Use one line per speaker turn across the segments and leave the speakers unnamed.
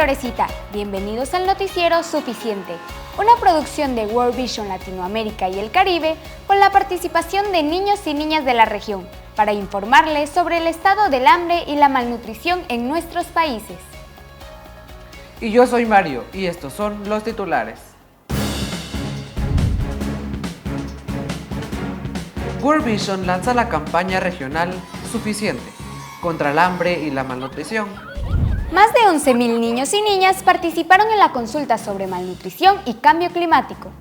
Florecita, bienvenidos al noticiero Suficiente, una producción de World Vision Latinoamérica y el Caribe con la participación de niños y niñas de la región, para informarles sobre el estado del hambre y la malnutrición en nuestros países.
Y yo soy Mario, y estos son los titulares. World Vision lanza la campaña regional Suficiente contra el hambre y la malnutrición.
Más de 11.000 niños y niñas participaron en la consulta sobre malnutrición y cambio climático.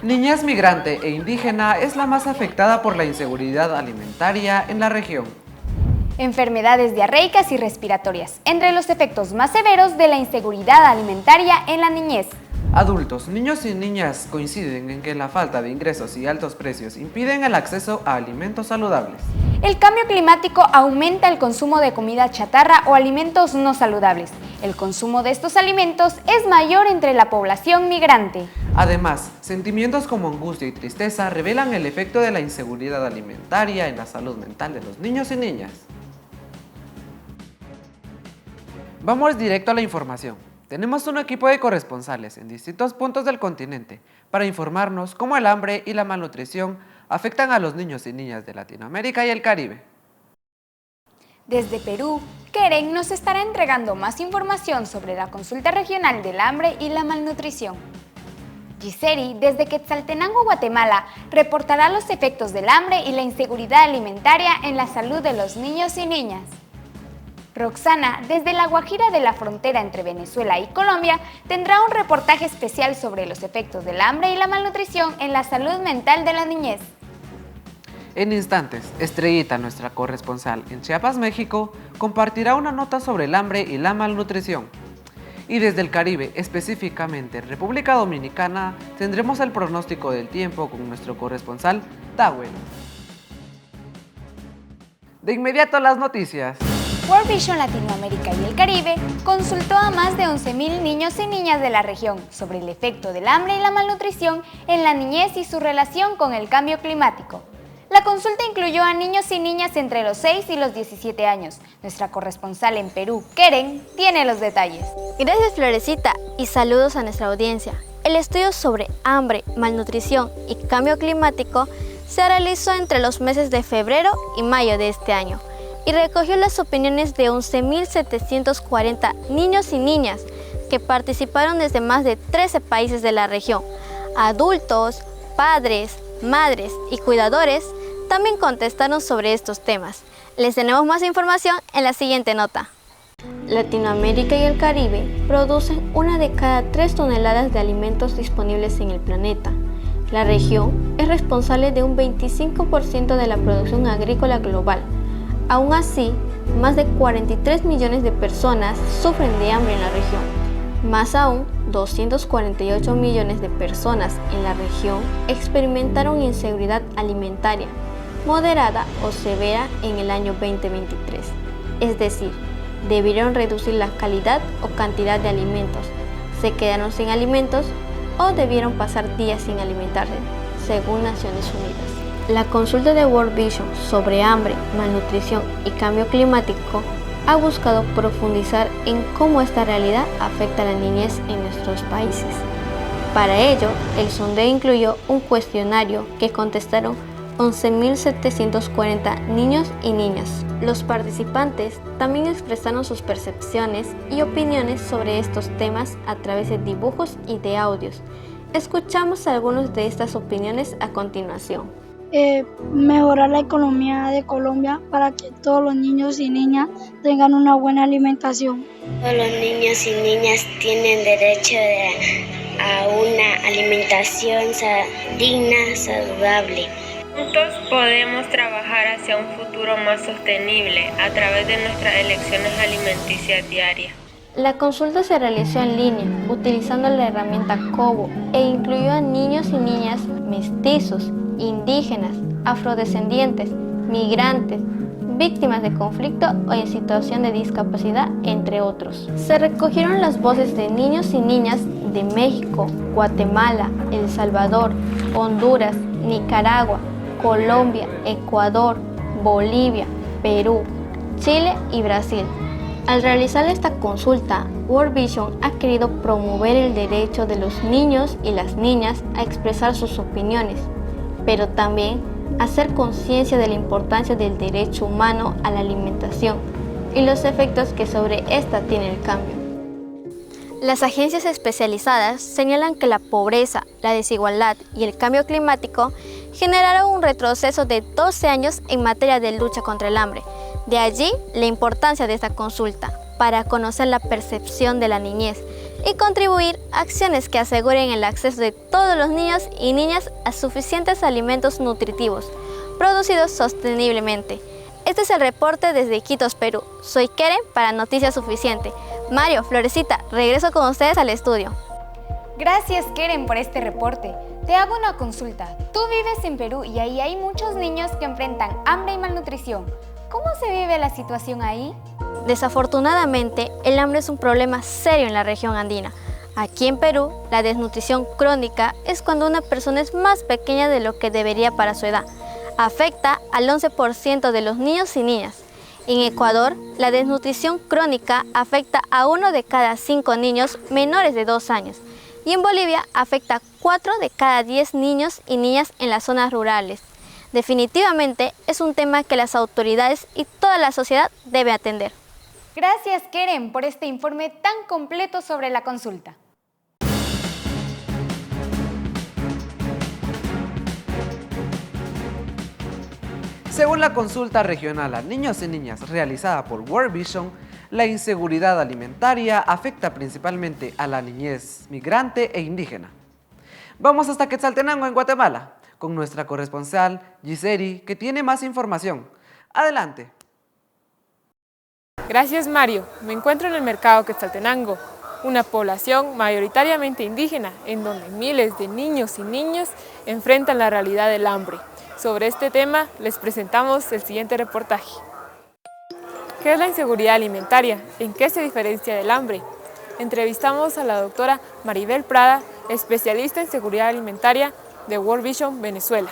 Niñez migrante e indígena es la más afectada por la inseguridad alimentaria en la región.
Enfermedades diarreicas y respiratorias, entre los efectos más severos de la inseguridad alimentaria en la niñez.
Adultos, niños y niñas coinciden en que la falta de ingresos y altos precios impiden el acceso a alimentos saludables.
El cambio climático aumenta el consumo de comida chatarra o alimentos no saludables. El consumo de estos alimentos es mayor entre la población migrante.
Además, sentimientos como angustia y tristeza revelan el efecto de la inseguridad alimentaria en la salud mental de los niños y niñas. Vamos directo a la información. Tenemos un equipo de corresponsales en distintos puntos del continente para informarnos cómo el hambre y la malnutrición afectan a los niños y niñas de Latinoamérica y el Caribe.
Desde Perú, Keren nos estará entregando más información sobre la consulta regional del hambre y la malnutrición. Giseri, desde Quetzaltenango, Guatemala, reportará los efectos del hambre y la inseguridad alimentaria en la salud de los niños y niñas. Roxana, desde La Guajira de la frontera entre Venezuela y Colombia, tendrá un reportaje especial sobre los efectos del hambre y la malnutrición en la salud mental de la niñez.
En instantes, Estrellita, nuestra corresponsal en Chiapas, México, compartirá una nota sobre el hambre y la malnutrición. Y desde el Caribe, específicamente República Dominicana, tendremos el pronóstico del tiempo con nuestro corresponsal, Tawel. De inmediato las noticias.
World Vision Latinoamérica y el Caribe consultó a más de 11.000 niños y niñas de la región sobre el efecto del hambre y la malnutrición en la niñez y su relación con el cambio climático. La consulta incluyó a niños y niñas entre los 6 y los 17 años. Nuestra corresponsal en Perú, Keren, tiene los detalles.
Gracias, Florecita, y saludos a nuestra audiencia. El estudio sobre hambre, malnutrición y cambio climático se realizó entre los meses de febrero y mayo de este año y recogió las opiniones de 11.740 niños y niñas que participaron desde más de 13 países de la región. Adultos, padres, madres y cuidadores también contestaron sobre estos temas. Les tenemos más información en la siguiente nota. Latinoamérica y el Caribe producen 1 de cada 3 toneladas de alimentos disponibles en el planeta. La región es responsable de un 25% de la producción agrícola global. Aún así, más de 43 millones de personas sufren de hambre en la región. Más aún, 248 millones de personas en la región experimentaron inseguridad alimentaria, moderada o severa en el año 2023. Es decir, debieron reducir la calidad o cantidad de alimentos, se quedaron sin alimentos o debieron pasar días sin alimentarse, según Naciones Unidas. La consulta de World Vision sobre hambre, malnutrición y cambio climático ha buscado profundizar en cómo esta realidad afecta a la niñez en nuestros países. Para ello, el sondeo incluyó un cuestionario que contestaron 11.740 niños y niñas. Los participantes también expresaron sus percepciones y opiniones sobre estos temas a través de dibujos y de audios. Escuchamos algunas de estas opiniones a continuación.
Mejorar la economía de Colombia para que todos los niños y niñas tengan una buena alimentación.
Todos los niños y niñas tienen derecho a una alimentación digna, saludable.
Juntos podemos trabajar hacia un futuro más sostenible a través de nuestras elecciones alimenticias diarias.
La consulta se realizó en línea, utilizando la herramienta Cobo, e incluyó a niños y niñas mestizos, indígenas, afrodescendientes, migrantes, víctimas de conflicto o en situación de discapacidad, entre otros. Se recogieron las voces de niños y niñas de México, Guatemala, El Salvador, Honduras, Nicaragua, Colombia, Ecuador, Bolivia, Perú, Chile y Brasil. Al realizar esta consulta, World Vision ha querido promover el derecho de los niños y las niñas a expresar sus opiniones, pero también hacer conciencia de la importancia del derecho humano a la alimentación y los efectos que sobre esta tiene el cambio. Las agencias especializadas señalan que la pobreza, la desigualdad y el cambio climático generaron un retroceso de 12 años en materia de lucha contra el hambre. De allí la importancia de esta consulta, para conocer la percepción de la niñez y contribuir a acciones que aseguren el acceso de todos los niños y niñas a suficientes alimentos nutritivos, producidos sosteniblemente. Este es el reporte desde Iquitos, Perú. Soy Keren para Noticias Suficiente. Mario, Florecita, regreso con ustedes al estudio.
Gracias, Keren, por este reporte. Te hago una consulta. Tú vives en Perú y ahí hay muchos niños que enfrentan hambre y malnutrición. ¿Cómo se vive la situación ahí?
Desafortunadamente, el hambre es un problema serio en la región andina. Aquí en Perú, la desnutrición crónica es cuando una persona es más pequeña de lo que debería para su edad. Afecta al 11% de los niños y niñas. En Ecuador, la desnutrición crónica afecta a 1 de cada 5 niños menores de 2 años. Y en Bolivia afecta a 4 de cada 10 niños y niñas en las zonas rurales. Definitivamente es un tema que las autoridades y toda la sociedad debe atender.
Gracias, Keren, por este informe tan completo sobre la consulta.
Según la consulta regional a niños y niñas realizada por World Vision, la inseguridad alimentaria afecta principalmente a la niñez migrante e indígena. Vamos hasta Quetzaltenango, en Guatemala, con nuestra corresponsal Giseri, que tiene más información. Adelante.
Gracias, Mario. Me encuentro en el mercado Quetzaltenango, una población mayoritariamente indígena, en donde miles de niños y niñas enfrentan la realidad del hambre. Sobre este tema les presentamos el siguiente reportaje. ¿Qué es la inseguridad alimentaria? ¿En qué se diferencia del hambre? Entrevistamos a la doctora Maribel Prada, especialista en seguridad alimentaria de World Vision Venezuela.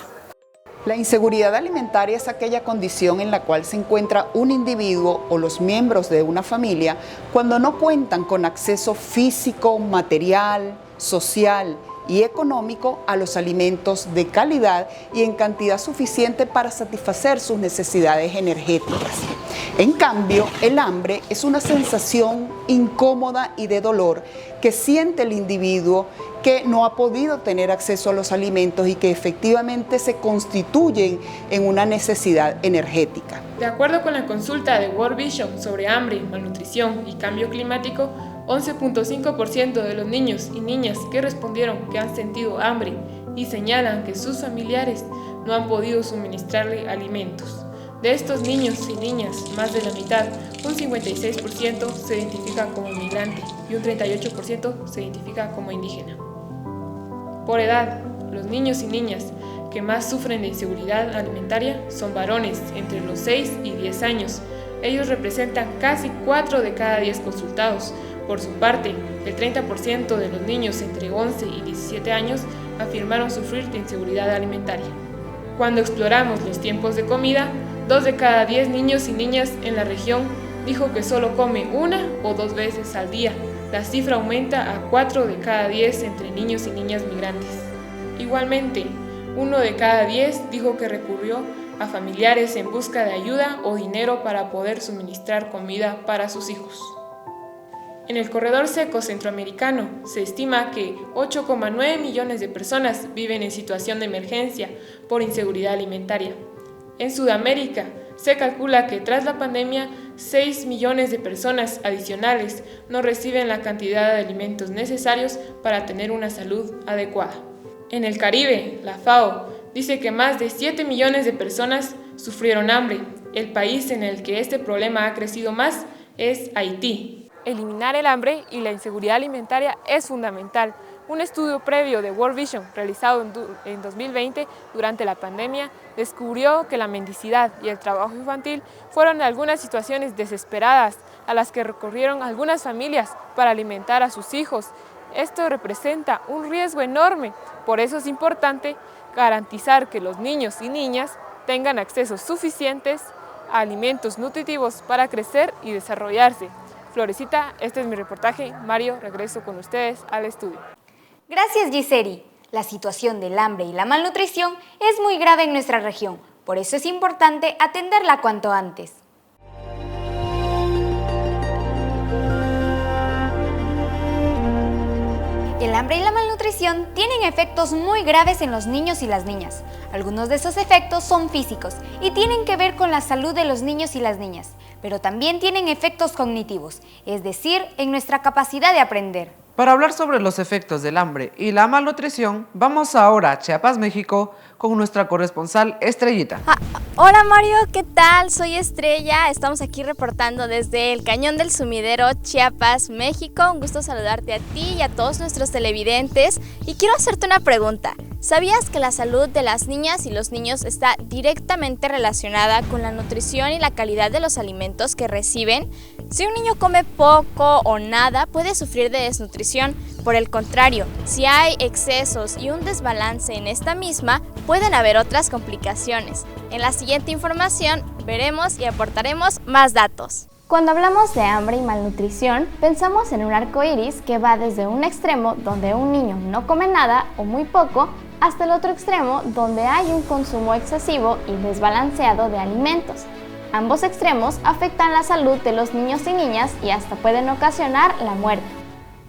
La inseguridad alimentaria es aquella condición en la cual se encuentra un individuo o los miembros de una familia cuando no cuentan con acceso físico, material, social y económico a los alimentos de calidad y en cantidad suficiente para satisfacer sus necesidades energéticas. En cambio, el hambre es una sensación incómoda y de dolor que siente el individuo que no ha podido tener acceso a los alimentos y que efectivamente se constituyen en una necesidad energética.
De acuerdo con la consulta de World Vision sobre hambre, malnutrición y cambio climático, 11.5% de los niños y niñas que respondieron que han sentido hambre y señalan que sus familiares no han podido suministrarle alimentos. De estos niños y niñas, más de la mitad, un 56% se identifica como migrante y un 38% se identifica como indígena. Por edad, los niños y niñas que más sufren de inseguridad alimentaria son varones entre los 6 y 10 años. Ellos representan casi 4 de cada 10 consultados. Por su parte, el 30% de los niños entre 11 y 17 años afirmaron sufrir de inseguridad alimentaria. Cuando exploramos los tiempos de comida, 2 de cada 10 niños y niñas en la región dijo que solo come 1 o 2 veces al día. La cifra aumenta a 4 de cada 10 entre niños y niñas migrantes. Igualmente, 1 de cada 10 dijo que recurrió a familiares en busca de ayuda o dinero para poder suministrar comida para sus hijos. En el corredor seco centroamericano se estima que 8,9 millones de personas viven en situación de emergencia por inseguridad alimentaria. En Sudamérica se calcula que tras la pandemia 6 millones de personas adicionales no reciben la cantidad de alimentos necesarios para tener una salud adecuada. En el Caribe, la FAO dice que más de 7 millones de personas sufrieron hambre. El país en el que este problema ha crecido más es Haití. Eliminar el hambre y la inseguridad alimentaria es fundamental. Un estudio previo de World Vision realizado en 2020 durante la pandemia descubrió que la mendicidad y el trabajo infantil fueron algunas situaciones desesperadas a las que recurrieron algunas familias para alimentar a sus hijos. Esto representa un riesgo enorme, por eso es importante garantizar que los niños y niñas tengan acceso suficientes a alimentos nutritivos para crecer y desarrollarse. Florecita, este es mi reportaje. Mario, regreso con ustedes al estudio.
Gracias, Giseri. La situación del hambre y la malnutrición es muy grave en nuestra región, por eso es importante atenderla cuanto antes. El hambre y la malnutrición tienen efectos muy graves en los niños y las niñas. Algunos de esos efectos son físicos y tienen que ver con la salud de los niños y las niñas, pero también tienen efectos cognitivos, es decir, en nuestra capacidad de aprender.
Para hablar sobre los efectos del hambre y la malnutrición, vamos ahora a Chiapas, México, con nuestra corresponsal Estrellita.
Hola Mario, ¿qué tal? Soy Estrella, estamos aquí reportando desde el Cañón del Sumidero, Chiapas, México. Un gusto saludarte a ti y a todos nuestros televidentes. Y quiero hacerte una pregunta. ¿Sabías que la salud de las niñas y los niños está directamente relacionada con la nutrición y la calidad de los alimentos que reciben? Si un niño come poco o nada, puede sufrir de desnutrición. Por el contrario, si hay excesos y un desbalance en esta misma, pueden haber otras complicaciones. En la siguiente información veremos y aportaremos más datos. Cuando hablamos de hambre y malnutrición, pensamos en un arco iris que va desde un extremo donde un niño no come nada o muy poco, hasta el otro extremo donde hay un consumo excesivo y desbalanceado de alimentos. Ambos extremos afectan la salud de los niños y niñas y hasta pueden ocasionar la muerte.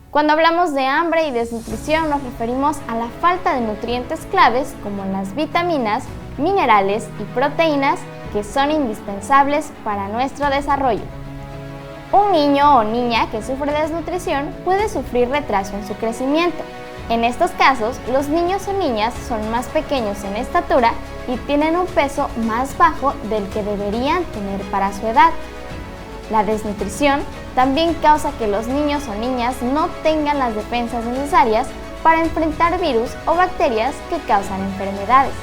Cuando hablamos de hambre y desnutrición nos referimos a la falta de nutrientes claves como las vitaminas, minerales y proteínas que son indispensables para nuestro desarrollo. Un niño o niña que sufre de desnutrición puede sufrir retraso en su crecimiento. En estos casos, los niños o niñas son más pequeños en estatura y tienen un peso más bajo del que deberían tener para su edad. La desnutrición también causa que los niños o niñas no tengan las defensas necesarias para enfrentar virus o bacterias que causan enfermedades.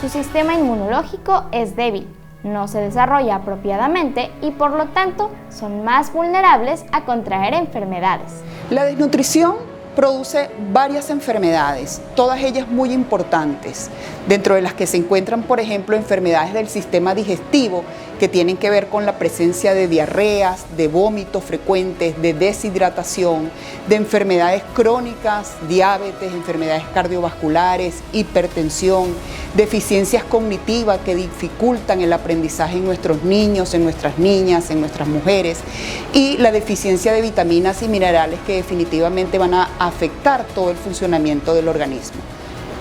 Su sistema inmunológico es débil, no se desarrolla apropiadamente y por lo tanto son más vulnerables a contraer enfermedades.
La desnutrición produce varias enfermedades, todas ellas muy importantes, dentro de las que se encuentran, por ejemplo, enfermedades del sistema digestivo que tienen que ver con la presencia de diarreas, de vómitos frecuentes, de deshidratación, de enfermedades crónicas, diabetes, enfermedades cardiovasculares, hipertensión, deficiencias cognitivas que dificultan el aprendizaje en nuestros niños, en nuestras niñas, en nuestras mujeres, y la deficiencia de vitaminas y minerales que definitivamente van a afectar todo el funcionamiento del organismo.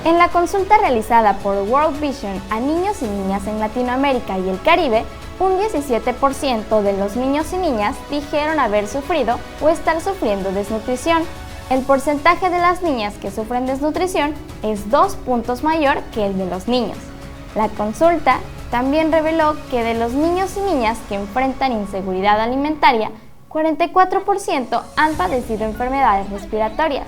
En la consulta realizada por World Vision a niños y niñas en Latinoamérica y el Caribe, un 17% de los niños y niñas dijeron haber sufrido o estar sufriendo desnutrición. El porcentaje de las niñas que sufren desnutrición es 2 puntos mayor que el de los niños. La consulta también reveló que de los niños y niñas que enfrentan inseguridad alimentaria, 44% han padecido enfermedades respiratorias.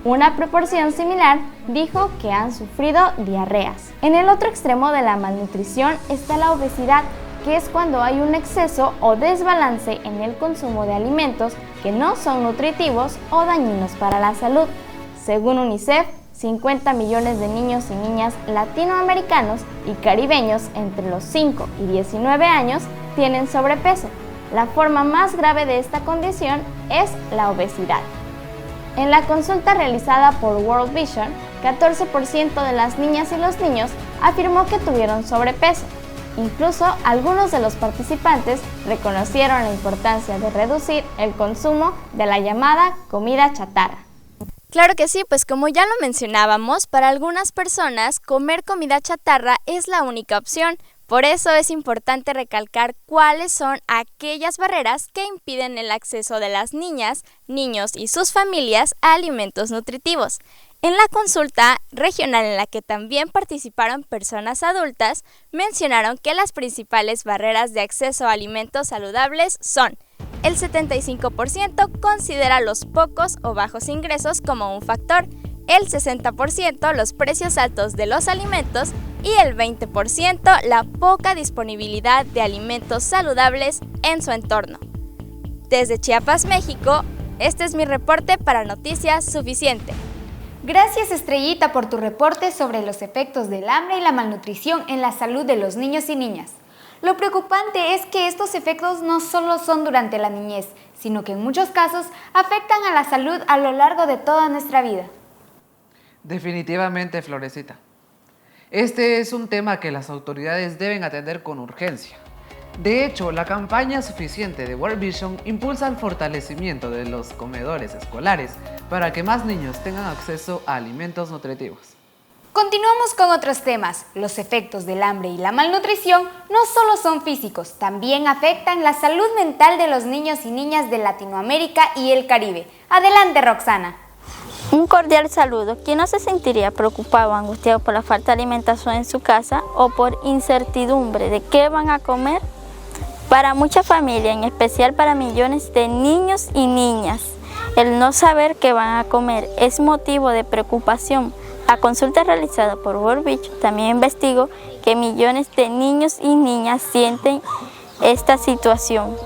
Una proporción similar dijo que han sufrido diarreas. En el otro extremo de la malnutrición está la obesidad, que es cuando hay un exceso o desbalance en el consumo de alimentos que no son nutritivos o dañinos para la salud. Según UNICEF, 50 millones de niños y niñas latinoamericanos y caribeños entre los 5 y 19 años tienen sobrepeso. La forma más grave de esta condición es la obesidad. En la consulta realizada por World Vision, 14% de las niñas y los niños afirmó que tuvieron sobrepeso. Incluso algunos de los participantes reconocieron la importancia de reducir el consumo de la llamada comida chatarra. Claro que sí, pues como ya lo mencionábamos, para algunas personas comer comida chatarra es la única opción. Por eso es importante recalcar cuáles son aquellas barreras que impiden el acceso de las niñas, niños y sus familias a alimentos nutritivos. En la consulta regional en la que también participaron personas adultas, mencionaron que las principales barreras de acceso a alimentos saludables son: el 75% considera los pocos o bajos ingresos como un factor, el 60% los precios altos de los alimentos y el 20% la poca disponibilidad de alimentos saludables en su entorno. Desde Chiapas, México, este es mi reporte para Noticias Suficiente.
Gracias, Estrellita, por tu reporte sobre los efectos del hambre y la malnutrición en la salud de los niños y niñas. Lo preocupante es que estos efectos no solo son durante la niñez, sino que en muchos casos afectan a la salud a lo largo de toda nuestra vida.
Definitivamente, Florecita. Este es un tema que las autoridades deben atender con urgencia. De hecho, la campaña suficiente de World Vision impulsa el fortalecimiento de los comedores escolares para que más niños tengan acceso a alimentos nutritivos.
Continuamos con otros temas. Los efectos del hambre y la malnutrición no solo son físicos, también afectan la salud mental de los niños y niñas de Latinoamérica y el Caribe. Adelante, Roxana.
Un cordial saludo. ¿Quién no se sentiría preocupado o angustiado por la falta de alimentación en su casa o por incertidumbre de qué van a comer? Para muchas familias, en especial para millones de niños y niñas, el no saber qué van a comer es motivo de preocupación. La consulta realizada por World Vision también investigó que millones de niños y niñas sienten esta situación.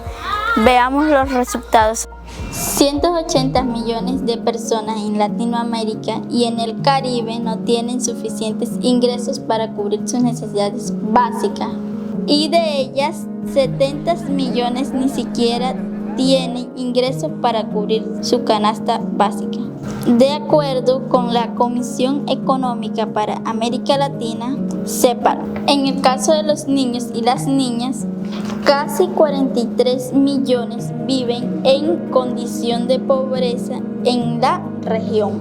Veamos los resultados. 180 millones de personas en Latinoamérica y en el Caribe no tienen suficientes ingresos para cubrir sus necesidades básicas, y de ellas 70 millones ni siquiera tienen ingresos para cubrir su canasta básica. De acuerdo con la Comisión Económica para América Latina, CEPAL, en el caso de los niños y las niñas, casi 43 millones viven en condición de pobreza en la región,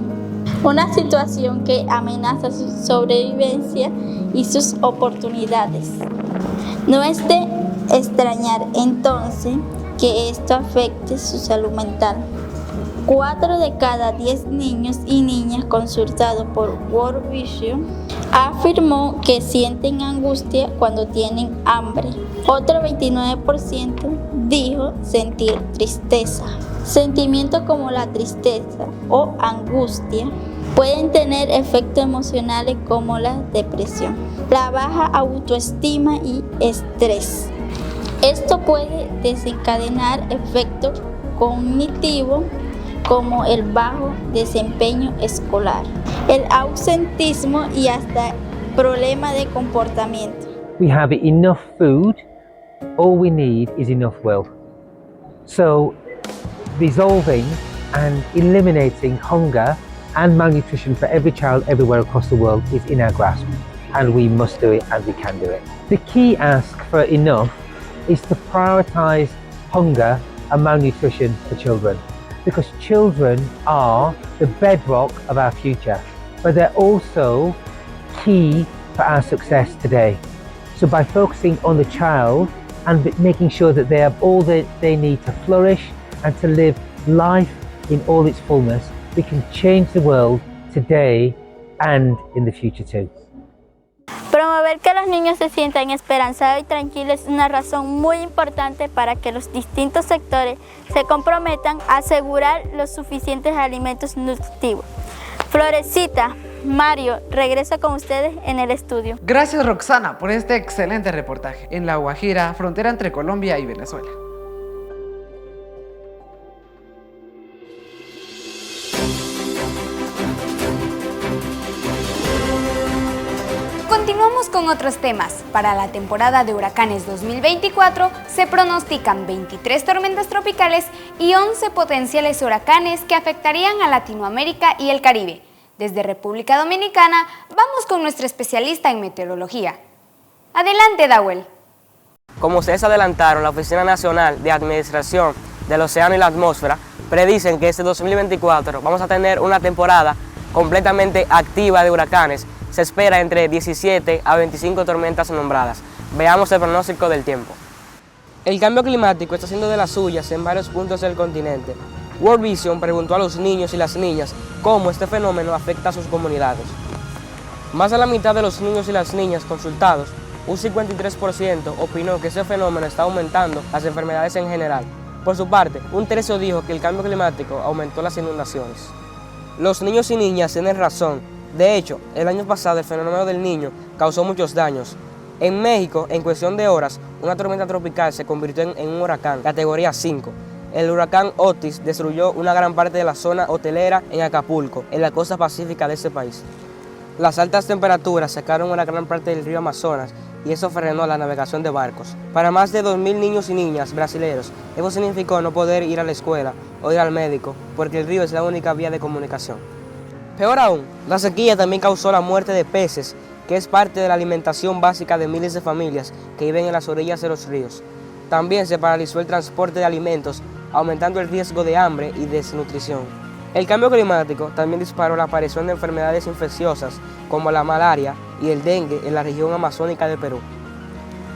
una situación que amenaza su sobrevivencia y sus oportunidades. No es de extrañar entonces que esto afecte su salud mental. 4 de cada 10 niños y niñas consultados por World Vision afirmó que sienten angustia cuando tienen hambre. Otro 29% dijo sentir tristeza. Sentimientos como la tristeza o angustia pueden tener efectos emocionales como la depresión, la baja autoestima y estrés. Esto puede desencadenar efectos cognitivos como el bajo desempeño escolar, el ausentismo y hasta problemas de comportamiento.
We have enough food, all we need is enough will. So resolving and eliminating hunger and malnutrition for every child everywhere across the world is in our grasp, and we must do it and we can do it. The key ask for enough is to prioritize hunger and malnutrition for children, because children are the bedrock of our future, but they're also key for our success today. So by focusing on the child and making sure that they have all that they need to flourish and to live life in all its fullness, we can change the world today and in the future too.
Promover que los niños se sientan esperanzados y tranquilos es una razón muy importante para que los distintos sectores se comprometan a asegurar los suficientes alimentos nutritivos. Florecita, Mario, regreso con ustedes en el estudio.
Gracias, Roxana, por este excelente reportaje en La Guajira, frontera entre Colombia y Venezuela.
Continuamos con otros temas. Para la temporada de huracanes 2024 se pronostican 23 tormentas tropicales y 11 potenciales huracanes que afectarían a Latinoamérica y el Caribe. Desde República Dominicana vamos con nuestro especialista en meteorología. Adelante, Dawel.
Como ustedes adelantaron, la Oficina Nacional de Administración del Océano y la Atmósfera predicen que este 2024 vamos a tener una temporada completamente activa de huracanes. Se espera entre 17 a 25 tormentas nombradas. Veamos el pronóstico del tiempo. El cambio climático está haciendo de las suyas en varios puntos del continente. World Vision preguntó a los niños y las niñas cómo este fenómeno afecta a sus comunidades. Más de la mitad de los niños y las niñas consultados, un 53%, opinó que ese fenómeno está aumentando las enfermedades en general. Por su parte, un tercio dijo que el cambio climático aumentó las inundaciones. Los niños y niñas tienen razón. De hecho, el año pasado el fenómeno del Niño causó muchos daños. En México, en cuestión de horas, una tormenta tropical se convirtió en un huracán, categoría 5. El huracán Otis destruyó una gran parte de la zona hotelera en Acapulco, en la costa pacífica de ese país. Las altas temperaturas sacaron una gran parte del río Amazonas y eso frenó la navegación de barcos. Para más de 2.000 niños y niñas brasileños, eso significó no poder ir a la escuela o ir al médico, porque el río es la única vía de comunicación. Peor aún, la sequía también causó la muerte de peces, que es parte de la alimentación básica de miles de familias que viven en las orillas de los ríos. También se paralizó el transporte de alimentos, aumentando el riesgo de hambre y desnutrición. El cambio climático también disparó la aparición de enfermedades infecciosas como la malaria y el dengue en la región amazónica de Perú.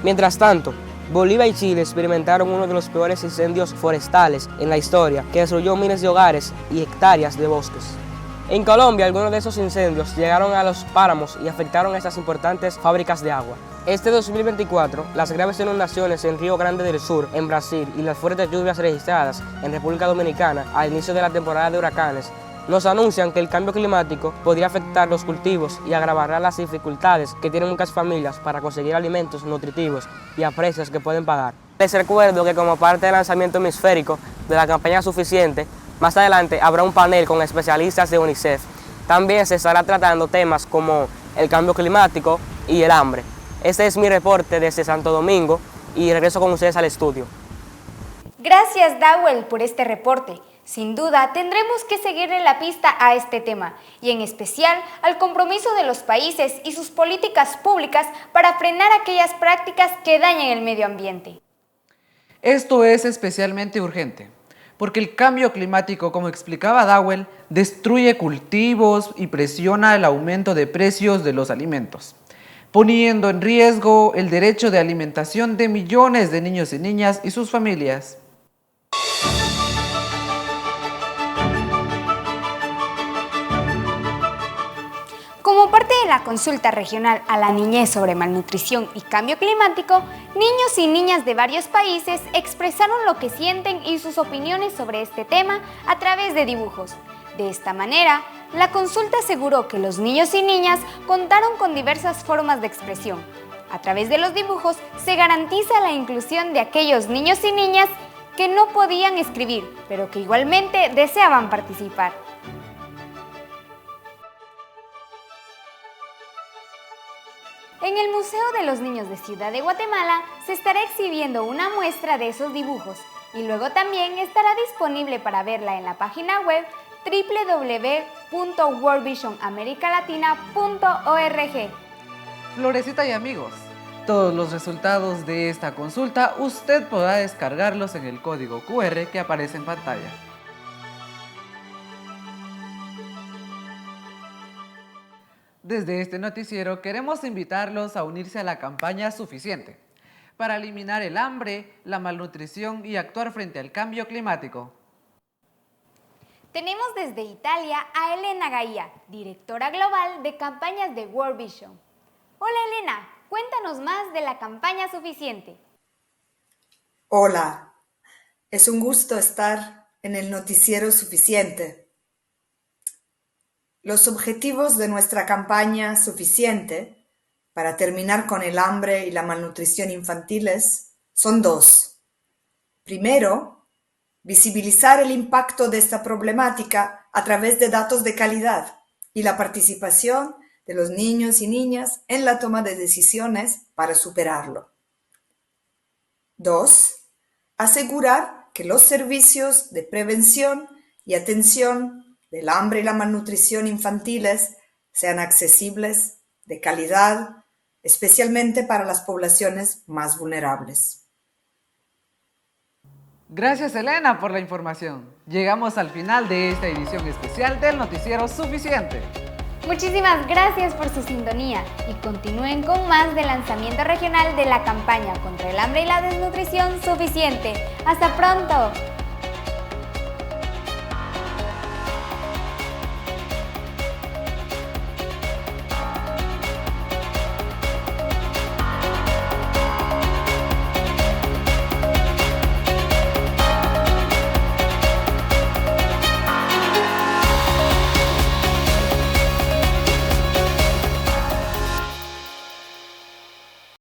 Mientras tanto, Bolivia y Chile experimentaron uno de los peores incendios forestales en la historia, que destruyó miles de hogares y hectáreas de bosques. En Colombia, algunos de esos incendios llegaron a los páramos y afectaron a estas importantes fábricas de agua. Este 2024, las graves inundaciones en Río Grande del Sur, en Brasil, y las fuertes lluvias registradas en República Dominicana al inicio de la temporada de huracanes, nos anuncian que el cambio climático podría afectar los cultivos y agravará las dificultades que tienen muchas familias para conseguir alimentos nutritivos y a precios que pueden pagar. Les recuerdo que como parte del lanzamiento hemisférico de la campaña Suficiente, más adelante habrá un panel con especialistas de UNICEF. También se estará tratando temas como el cambio climático y el hambre. Este es mi reporte desde Santo Domingo y regreso con ustedes al estudio.
Gracias, Dawel, por este reporte. Sin duda, tendremos que seguirle la pista a este tema y en especial al compromiso de los países y sus políticas públicas para frenar aquellas prácticas que dañan el medio ambiente.
Esto es especialmente urgente, porque el cambio climático, como explicaba Dawel, destruye cultivos y presiona el aumento de precios de los alimentos, poniendo en riesgo el derecho de alimentación de millones de niños y niñas y sus familias.
Como parte de la consulta regional a la niñez sobre malnutrición y cambio climático, niños y niñas de varios países expresaron lo que sienten y sus opiniones sobre este tema a través de dibujos. De esta manera, la consulta aseguró que los niños y niñas contaron con diversas formas de expresión. A través de los dibujos se garantiza la inclusión de aquellos niños y niñas que no podían escribir, pero que igualmente deseaban participar. En el Museo de los Niños de Ciudad de Guatemala se estará exhibiendo una muestra de esos dibujos y luego también estará disponible para verla en la página web www.worldvisionamericalatina.org.
Florecita y amigos, todos los resultados de esta consulta usted podrá descargarlos en el código QR que aparece en pantalla. Desde este noticiero queremos invitarlos a unirse a la campaña Suficiente para eliminar el hambre, la malnutrición y actuar frente al cambio climático.
Tenemos desde Italia a Elena Gaia, directora global de campañas de World Vision. Hola Elena, cuéntanos más de la campaña Suficiente.
Hola, es un gusto estar en el noticiero Suficiente. Los objetivos de nuestra campaña Suficiente para terminar con el hambre y la malnutrición infantiles son dos. Primero, visibilizar el impacto de esta problemática a través de datos de calidad y la participación de los niños y niñas en la toma de decisiones para superarlo. Dos, asegurar que los servicios de prevención y atención del hambre y la malnutrición infantiles sean accesibles, de calidad, especialmente para las poblaciones más vulnerables.
Gracias Elena por la información. Llegamos al final de esta edición especial del Noticiero Suficiente.
Muchísimas gracias por su sintonía y continúen con más del lanzamiento regional de la campaña contra el hambre y la desnutrición Suficiente. ¡Hasta pronto!